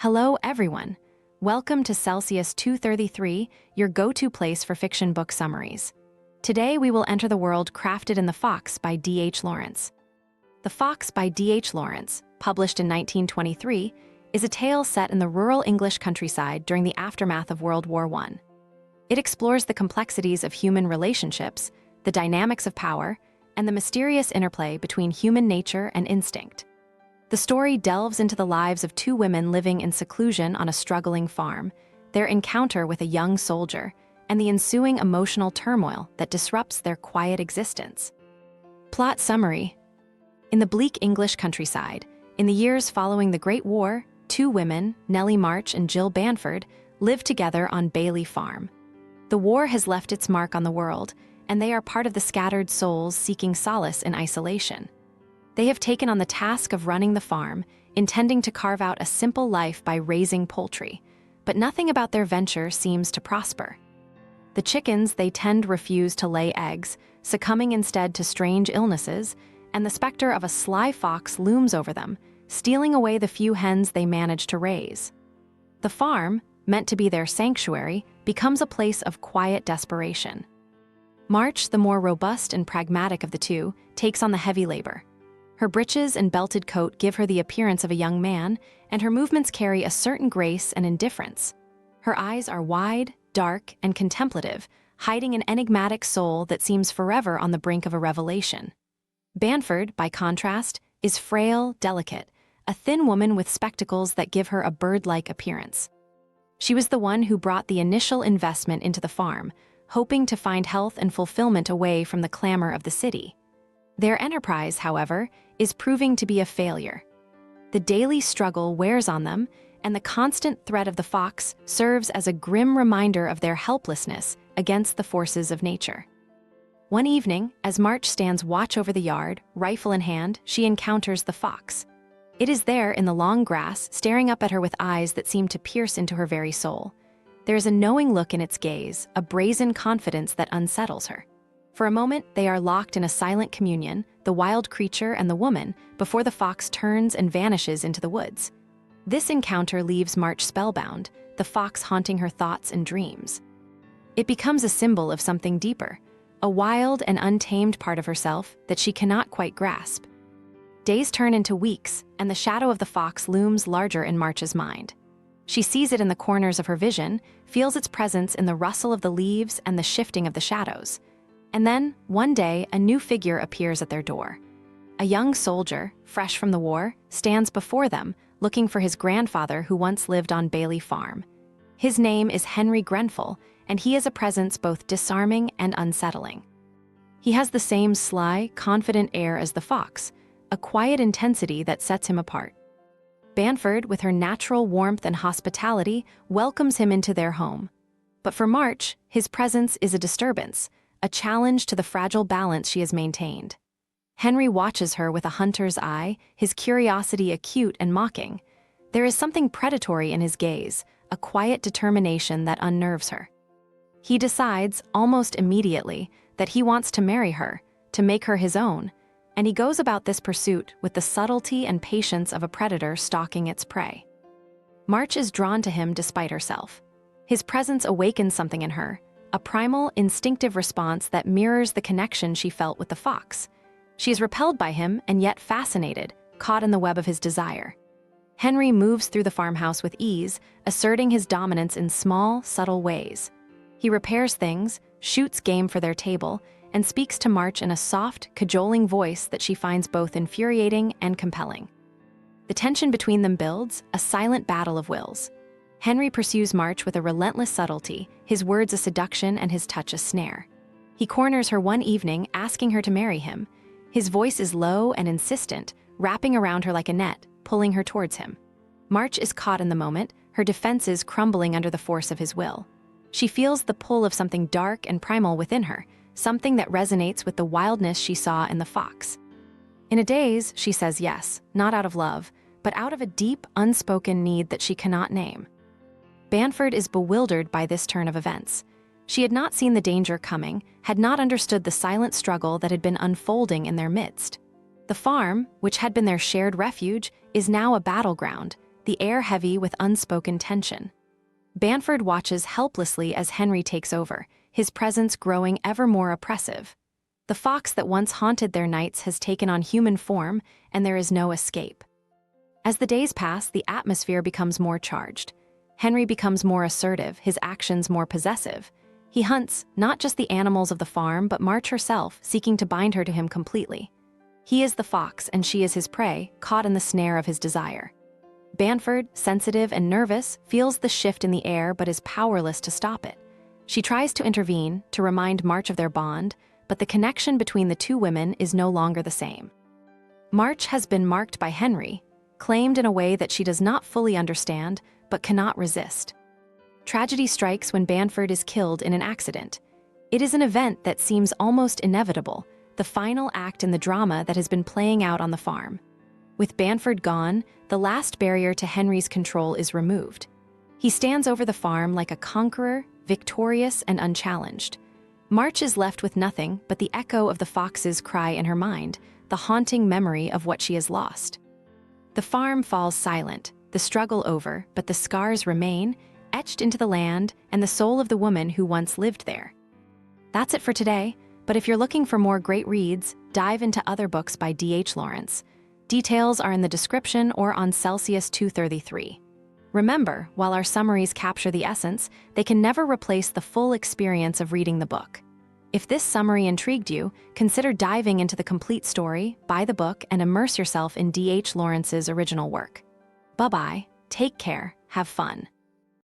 Hello, everyone. Welcome to Celsius 233, your go-to place for fiction book summaries. Today, we will enter the world crafted in The Fox by D.H. Lawrence. The Fox by D.H. Lawrence, published in 1923, is a tale set in the rural English countryside during the aftermath of World War I. It explores the complexities of human relationships, the dynamics of power, and the mysterious interplay between human nature and instinct. The story delves into the lives of two women living in seclusion on a struggling farm, their encounter with a young soldier, and the ensuing emotional turmoil that disrupts their quiet existence. Plot summary. In the bleak English countryside, in the years following the Great War, two women, Nellie March and Jill Banford, live together on Bailey Farm. The war has left its mark on the world, and they are part of the scattered souls seeking solace in isolation. They have taken on the task of running the farm, intending to carve out a simple life by raising poultry, but nothing about their venture seems to prosper. The chickens they tend refuse to lay eggs, succumbing instead to strange illnesses, and the specter of a sly fox looms over them, stealing away the few hens they manage to raise. The farm, meant to be their sanctuary, becomes a place of quiet desperation. March, the more robust and pragmatic of the two, takes on the heavy labor. Her breeches and belted coat give her the appearance of a young man, and her movements carry a certain grace and indifference. Her eyes are wide, dark, and contemplative, hiding an enigmatic soul that seems forever on the brink of a revelation. Banford, by contrast, is frail, delicate, a thin woman with spectacles that give her a bird-like appearance. She was the one who brought the initial investment into the farm, hoping to find health and fulfillment away from the clamor of the city. Their enterprise, however, is proving to be a failure. The daily struggle wears on them, and the constant threat of the fox serves as a grim reminder of their helplessness against the forces of nature. One evening, as March stands watch over the yard, rifle in hand, she encounters the fox. It is there in the long grass, staring up at her with eyes that seem to pierce into her very soul. There is a knowing look in its gaze, a brazen confidence that unsettles her. For a moment, they are locked in a silent communion, the wild creature and the woman, before the fox turns and vanishes into the woods. This encounter leaves March spellbound, the fox haunting her thoughts and dreams. It becomes a symbol of something deeper, a wild and untamed part of herself that she cannot quite grasp. Days turn into weeks, and the shadow of the fox looms larger in March's mind. She sees it in the corners of her vision, feels its presence in the rustle of the leaves and the shifting of the shadows. And then, one day, a new figure appears at their door. A young soldier, fresh from the war, stands before them, looking for his grandfather who once lived on Bailey Farm. His name is Henry Grenfell, and he is a presence both disarming and unsettling. He has the same sly, confident air as the fox, a quiet intensity that sets him apart. Banford, with her natural warmth and hospitality, welcomes him into their home. But for March, his presence is a disturbance, a challenge to the fragile balance she has maintained. Henry watches her with a hunter's eye, his curiosity acute and mocking. There is something predatory in his gaze, a quiet determination that unnerves her. He decides, almost immediately, that he wants to marry her, to make her his own, and he goes about this pursuit with the subtlety and patience of a predator stalking its prey. March is drawn to him despite herself. His presence awakens something in her, a primal, instinctive response that mirrors the connection she felt with the fox. She is repelled by him and yet fascinated, caught in the web of his desire. Henry moves through the farmhouse with ease, asserting his dominance in small, subtle ways. He repairs things, shoots game for their table, and speaks to March in a soft, cajoling voice that she finds both infuriating and compelling. The tension between them builds, a silent battle of wills. Henry pursues March with a relentless subtlety, his words a seduction and his touch a snare. He corners her one evening, asking her to marry him. His voice is low and insistent, wrapping around her like a net, pulling her towards him. March is caught in the moment, her defenses crumbling under the force of his will. She feels the pull of something dark and primal within her, something that resonates with the wildness she saw in the fox. In a daze, she says yes, not out of love, but out of a deep, unspoken need that she cannot name. Banford is bewildered by this turn of events. She had not seen the danger coming, had not understood the silent struggle that had been unfolding in their midst. The farm, which had been their shared refuge, is now a battleground, the air heavy with unspoken tension. Banford watches helplessly as Henry takes over, his presence growing ever more oppressive. The fox that once haunted their nights has taken on human form, and there is no escape. As the days pass, the atmosphere becomes more charged. Henry becomes more assertive, his actions more possessive. He hunts not just the animals of the farm, but March herself, seeking to bind her to him completely. He is the fox, and she is his prey, caught in the snare of his desire. Banford, sensitive and nervous, feels the shift in the air but is powerless to stop it. She tries to intervene, to remind March of their bond, but the connection between the two women is no longer the same. March has been marked by Henry, claimed in a way that she does not fully understand, but cannot resist. Tragedy strikes when Banford is killed in an accident. It is an event that seems almost inevitable, the final act in the drama that has been playing out on the farm. With Banford gone, the last barrier to Henry's control is removed. He stands over the farm like a conqueror, victorious and unchallenged. March is left with nothing but the echo of the fox's cry in her mind, the haunting memory of what she has lost. The farm falls silent, the struggle over, but the scars remain, etched into the land and the soul of the woman who once lived there. That's it for today, but if you're looking for more great reads, dive into other books by D.H. Lawrence. Details are in the description or on Celsius 233. Remember, while our summaries capture the essence, they can never replace the full experience of reading the book. If this summary intrigued you, consider diving into the complete story, buy the book, and immerse yourself in D.H. Lawrence's original work. Bye-bye, take care, have fun.